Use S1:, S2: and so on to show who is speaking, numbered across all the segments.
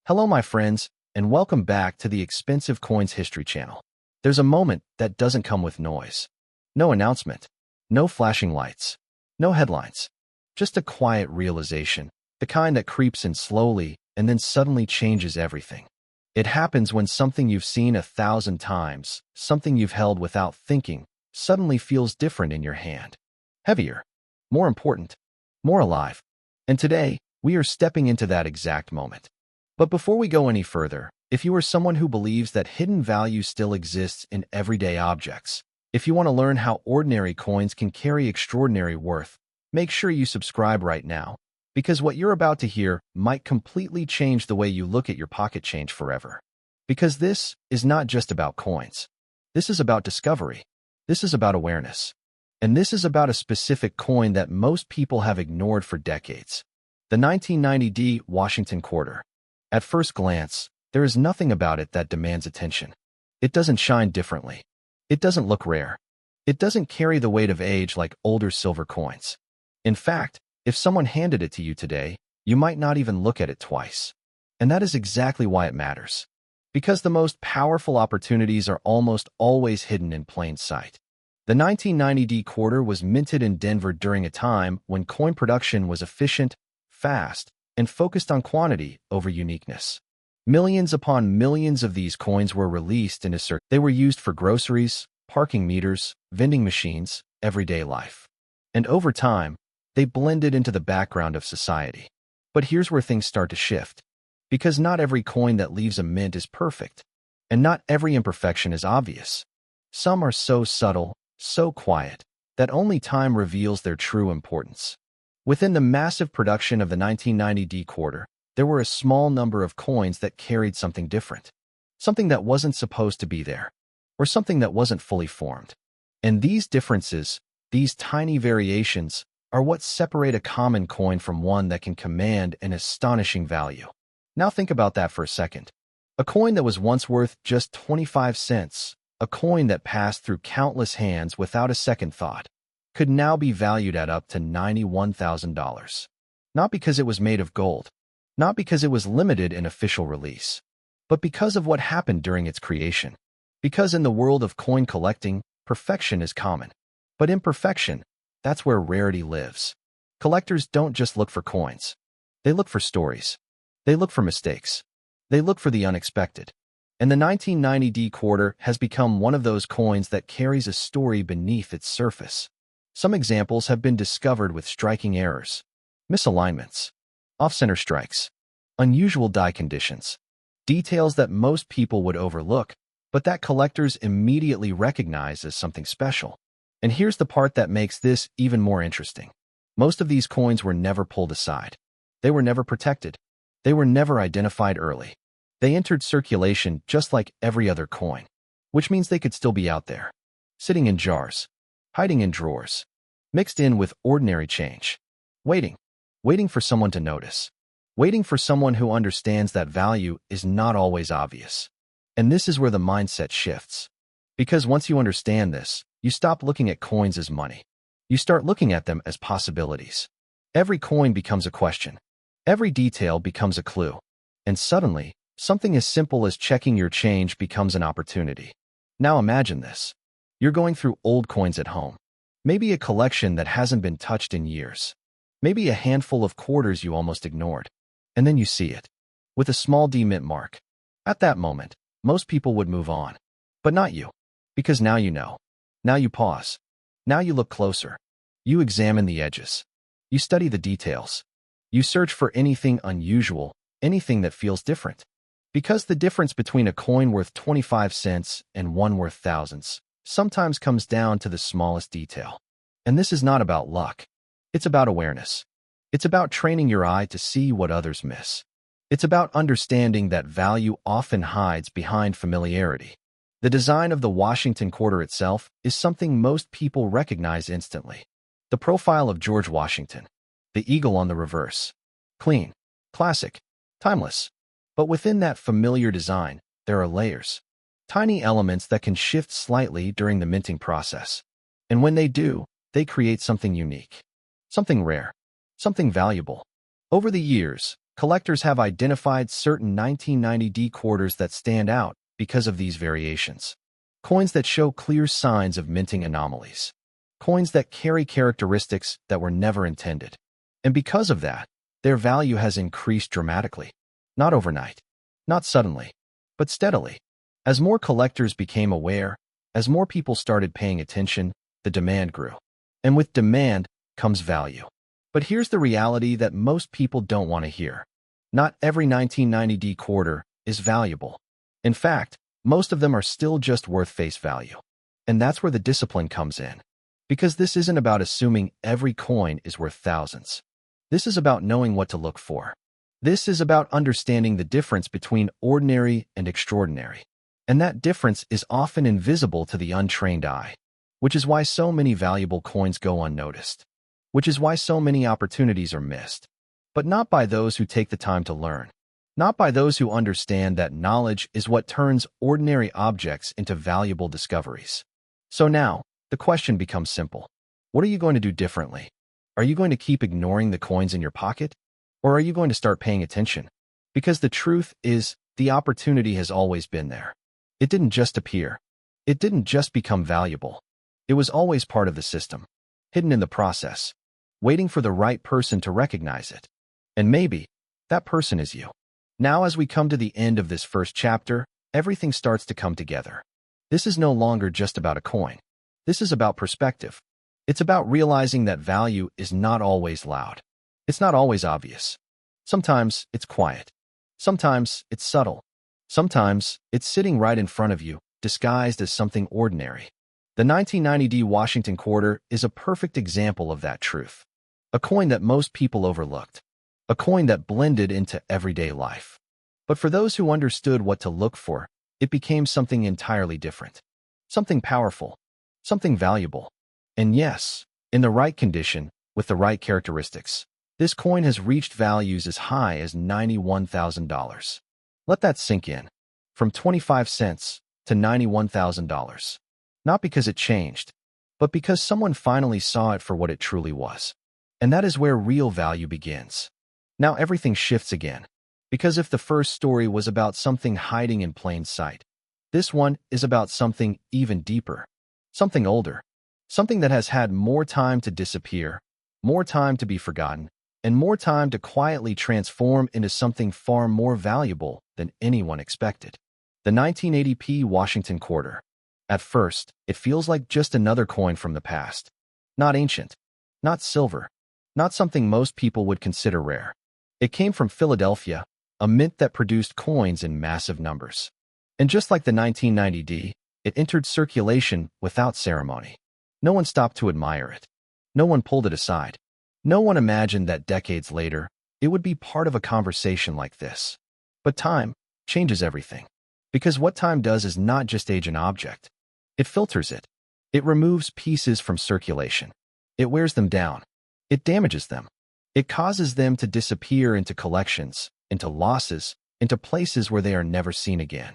S1: Hello, my friends, and welcome back to the Expensive Coins History channel. There's a moment that doesn't come with noise. No announcement, no flashing lights, no headlines. Just a quiet realization, the kind that creeps in slowly and then suddenly changes everything. It happens when something you've seen 1,000 times, something you've held without thinking, suddenly feels different in your hand. Heavier, more important, more alive. And today, we are stepping into that exact moment. But before we go any further, if you are someone who believes that hidden value still exists in everyday objects, if you want to learn how ordinary coins can carry extraordinary worth, make sure you subscribe right now, because what you're about to hear might completely change the way you look at your pocket change forever. Because this is not just about coins. This is about discovery. This is about awareness. And this is about a specific coin that most people have ignored for decades. The 1990 Washington quarter. At first glance, there is nothing about it that demands attention. It doesn't shine differently. It doesn't look rare. It doesn't carry the weight of age like older silver coins. In fact, if someone handed it to you today, you might not even look at it twice. And that is exactly why it matters. Because the most powerful opportunities are almost always hidden in plain sight. The 1990 quarter was minted in Denver during a time when coin production was efficient, fast, and focused on quantity over uniqueness. Millions upon millions of these coins were released into circulation. They were used for groceries, parking meters, vending machines, everyday life. And over time, they blended into the background of society. But here's where things start to shift. Because not every coin that leaves a mint is perfect, and not every imperfection is obvious. Some are so subtle, so quiet, that only time reveals their true importance. Within the massive production of the 1990 quarter, there were a small number of coins that carried something different, something that wasn't supposed to be there, or something that wasn't fully formed. And these differences, these tiny variations, are what separate a common coin from one that can command an astonishing value. Now think about that for a second. A coin that was once worth just 25 cents, a coin that passed through countless hands without a second thought, could now be valued at up to $91,000. Not because it was made of gold, not because it was limited in official release, but because of what happened during its creation. Because in the world of coin collecting, perfection is common. But imperfection, that's where rarity lives. Collectors don't just look for coins. They look for stories. They look for mistakes. They look for the unexpected. And the 1990 quarter has become one of those coins that carries a story beneath its surface. Some examples have been discovered with striking errors, misalignments, off-center strikes, unusual die conditions, details that most people would overlook, but that collectors immediately recognize as something special. And here's the part that makes this even more interesting. Most of these coins were never pulled aside. They were never protected. They were never identified early. They entered circulation just like every other coin, which means they could still be out there, sitting in jars, hiding in drawers, mixed in with ordinary change, waiting for someone to notice, waiting for someone who understands that value is not always obvious. And this is where the mindset shifts. Because once you understand this, you stop looking at coins as money. You start looking at them as possibilities. Every coin becomes a question. Every detail becomes a clue. And suddenly, something as simple as checking your change becomes an opportunity. Now imagine this. You're going through old coins at home. Maybe a collection that hasn't been touched in years. Maybe a handful of quarters you almost ignored. And then you see it, with a small D mint mark. At that moment, most people would move on. But not you. Because now you know. Now you pause. Now you look closer. You examine the edges. You study the details. You search for anything unusual, anything that feels different. Because the difference between a coin worth 25 cents and one worth thousands sometimes comes down to the smallest detail. And this is not about luck. It's about awareness. It's about training your eye to see what others miss. It's about understanding that value often hides behind familiarity. The design of the Washington quarter itself is something most people recognize instantly. The profile of George Washington, the eagle on the reverse. Clean, classic, timeless. But within that familiar design, there are layers. Tiny elements that can shift slightly during the minting process. And when they do, they create something unique. Something rare. Something valuable. Over the years, Collectors have identified certain 1990D quarters that stand out because of these variations. Coins that show clear signs of minting anomalies. Coins that carry characteristics that were never intended. And because of that, their value has increased dramatically. Not overnight, not suddenly, but steadily. As more collectors became aware, as more people started paying attention, the demand grew. And with demand comes value. But here's the reality that most people don't want to hear. Not every 1990D quarter is valuable. In fact, most of them are still just worth face value. And that's where the discipline comes in. Because this isn't about assuming every coin is worth thousands. This is about knowing what to look for. This is about understanding the difference between ordinary and extraordinary. And that difference is often invisible to the untrained eye, which is why so many valuable coins go unnoticed, which is why so many opportunities are missed. But not by those who take the time to learn, not by those who understand that knowledge is what turns ordinary objects into valuable discoveries. So now, the question becomes simple. What are you going to do differently? Are you going to keep ignoring the coins in your pocket? Or are you going to start paying attention? Because the truth is, the opportunity has always been there. It didn't just appear. It didn't just become valuable. It was always part of the system, hidden in the process, waiting for the right person to recognize it. And maybe that person is you. Now, as we come to the end of this first chapter, everything starts to come together. This is no longer just about a coin. This is about perspective. It's about realizing that value is not always loud. It's not always obvious. Sometimes it's quiet. Sometimes it's subtle. Sometimes it's sitting right in front of you, disguised as something ordinary. The 1990D Washington quarter is a perfect example of that truth. A coin that most people overlooked. A coin that blended into everyday life. But for those who understood what to look for, it became something entirely different. Something powerful. Something valuable. And yes, in the right condition, with the right characteristics, this coin has reached values as high as $91,000. Let that sink in. From 25 cents to $91,000. Not because it changed, but because someone finally saw it for what it truly was. And that is where real value begins. Now everything shifts again. Because if the first story was about something hiding in plain sight, this one is about something even deeper. Something older. Something that has had more time to disappear, more time to be forgotten, and more time to quietly transform into something far more valuable than anyone expected. The 1980p Washington quarter. At first, it feels like just another coin from the past. Not ancient. Not silver. Not something most people would consider rare. It came from Philadelphia, a mint that produced coins in massive numbers. And just like the 1990D, it entered circulation without ceremony. No one stopped to admire it. No one pulled it aside. No one imagined that decades later, it would be part of a conversation like this. But time changes everything. Because what time does is not just age an object. It filters it. It removes pieces from circulation. It wears them down. It damages them. It causes them to disappear into collections, into losses, into places where they are never seen again.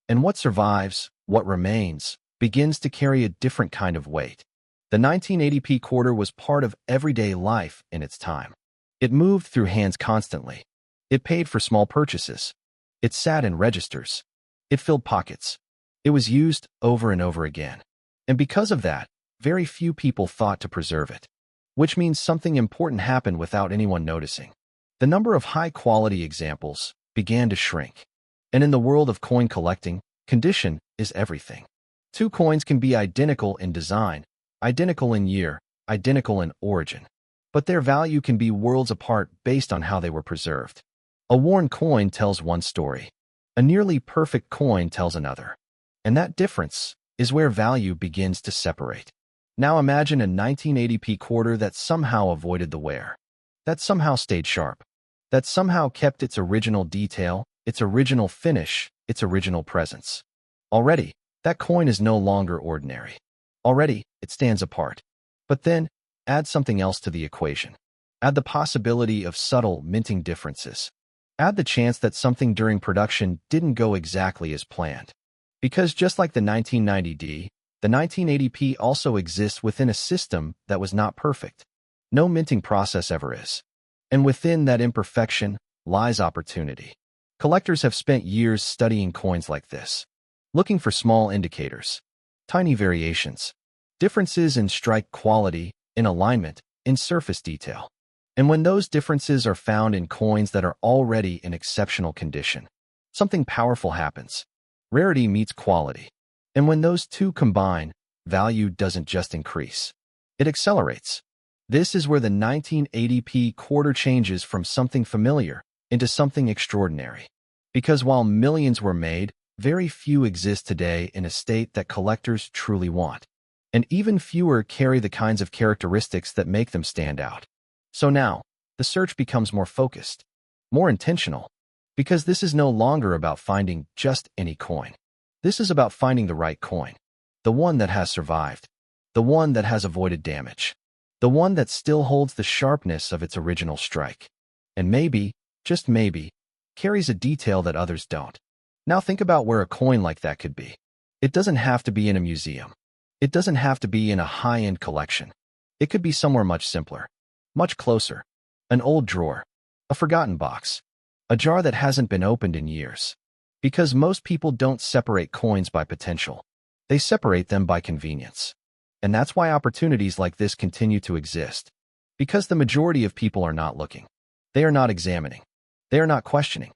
S1: And what survives, what remains, begins to carry a different kind of weight. The 1980p quarter was part of everyday life in its time. It moved through hands constantly. It paid for small purchases. It sat in registers. It filled pockets. It was used over and over again. And because of that, very few people thought to preserve it. Which means something important happened without anyone noticing. The number of high-quality examples began to shrink. And in the world of coin collecting, condition is everything. Two coins can be identical in design, identical in year, identical in origin. But their value can be worlds apart based on how they were preserved. A worn coin tells one story. A nearly perfect coin tells another. And that difference is where value begins to separate. Now imagine a 1980p quarter that somehow avoided the wear. That somehow stayed sharp. That somehow kept its original detail, its original finish, its original presence. Already, that coin is no longer ordinary. Already, it stands apart. But then, add something else to the equation. Add the possibility of subtle minting differences. Add the chance that something during production didn't go exactly as planned. Because just like the 1990D, the 1980p also exists within a system that was not perfect. No minting process ever is. And within that imperfection lies opportunity. Collectors have spent years studying coins like this, looking for small indicators, tiny variations, differences in strike quality, in alignment, in surface detail. And when those differences are found in coins that are already in exceptional condition, something powerful happens. Rarity meets quality. And when those two combine, value doesn't just increase. It accelerates. This is where the 1980p quarter changes from something familiar into something extraordinary. Because while millions were made, very few exist today in a state that collectors truly want. And even fewer carry the kinds of characteristics that make them stand out. So now, the search becomes more focused, more intentional, because this is no longer about finding just any coin. This is about finding the right coin, the one that has survived, the one that has avoided damage, the one that still holds the sharpness of its original strike, and maybe, just maybe, carries a detail that others don't. Now think about where a coin like that could be. It doesn't have to be in a museum. It doesn't have to be in a high-end collection. It could be somewhere much simpler, much closer. An old drawer, a forgotten box, a jar that hasn't been opened in years. Because most people don't separate coins by potential. They separate them by convenience. And that's why opportunities like this continue to exist. Because the majority of people are not looking. They are not examining. They are not questioning.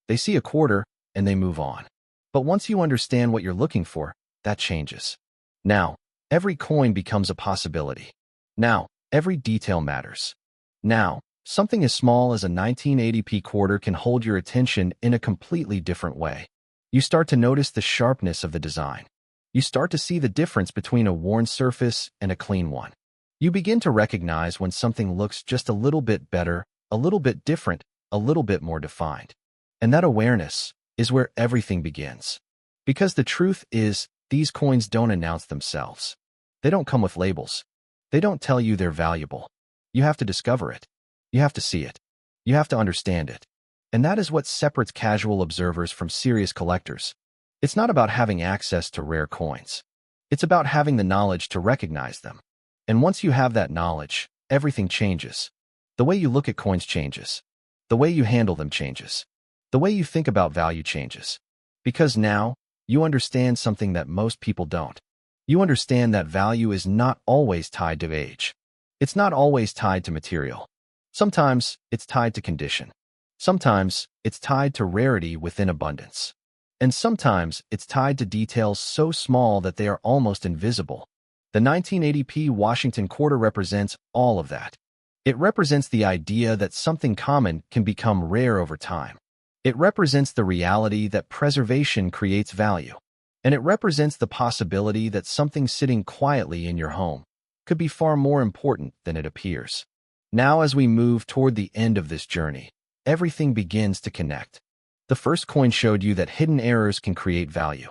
S1: They see a quarter and they move on. But once you understand what you're looking for, that changes. Now, every coin becomes a possibility. Now, every detail matters. Now, something as small as a 1980p quarter can hold your attention in a completely different way. You start to notice the sharpness of the design. You start to see the difference between a worn surface and a clean one. You begin to recognize when something looks just a little bit better, a little bit different, a little bit more defined. And that awareness is where everything begins. Because the truth is, these coins don't announce themselves. They don't come with labels. They don't tell you they're valuable. You have to discover it. You have to see it. You have to understand it. And that is what separates casual observers from serious collectors. It's not about having access to rare coins. It's about having the knowledge to recognize them. And once you have that knowledge, everything changes. The way you look at coins changes. The way you handle them changes. The way you think about value changes. Because now, you understand something that most people don't. You understand that value is not always tied to age. It's not always tied to material. Sometimes it's tied to condition. Sometimes it's tied to rarity within abundance. And sometimes it's tied to details so small that they are almost invisible. The 1980p Washington quarter represents all of that. It represents the idea that something common can become rare over time. It represents the reality that preservation creates value. And it represents the possibility that something sitting quietly in your home could be far more important than it appears. Now, as we move toward the end of this journey, everything begins to connect. The first coin showed you that hidden errors can create value.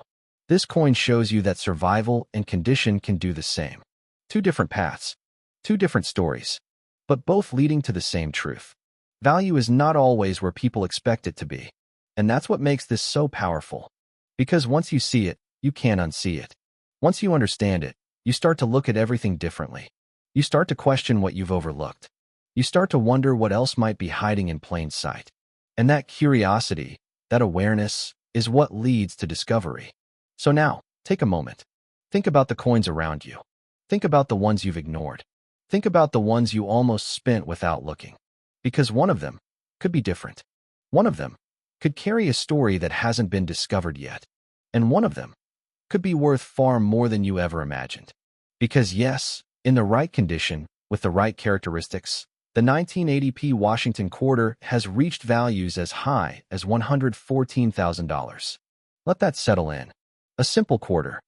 S1: This coin shows you that survival and condition can do the same. Two different paths, two different stories, but both leading to the same truth. Value is not always where people expect it to be. And that's what makes this so powerful. Because once you see it, you can't unsee it. Once you understand it, you start to look at everything differently. You start to question what you've overlooked. You start to wonder what else might be hiding in plain sight. And that curiosity, that awareness, is what leads to discovery. So now, take a moment. Think about the coins around you. Think about the ones you've ignored. Think about the ones you almost spent without looking. Because one of them could be different. One of them could carry a story that hasn't been discovered yet. And one of them could be worth far more than you ever imagined. Because yes, in the right condition, with the right characteristics, the 1980p Washington quarter has reached values as high as $114,000. Let that settle in. A simple quarter,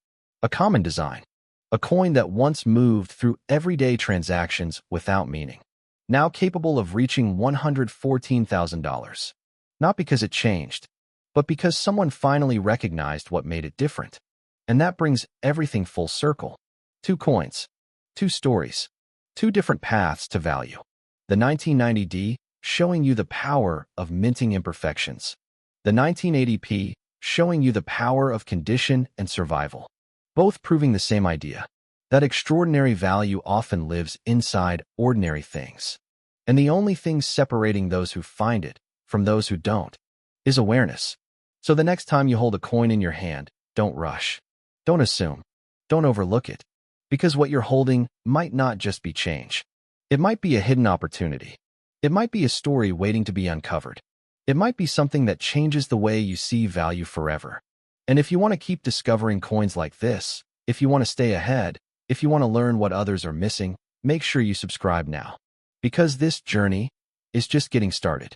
S1: a common design, a coin that once moved through everyday transactions without meaning, now capable of reaching $114,000. Not because it changed, but because someone finally recognized what made it different. And that brings everything full circle. Two coins, two stories, two different paths to value. The 1990D, showing you the power of minting imperfections. The 1980p, showing you the power of condition and survival. Both proving the same idea, that extraordinary value often lives inside ordinary things. And the only thing separating those who find it from those who don't, is awareness. So the next time you hold a coin in your hand, don't rush. Don't assume. Don't overlook it. Because what you're holding might not just be change. It might be a hidden opportunity. It might be a story waiting to be uncovered. It might be something that changes the way you see value forever. And if you want to keep discovering coins like this, if you want to stay ahead, if you want to learn what others are missing, make sure you subscribe now. Because this journey is just getting started.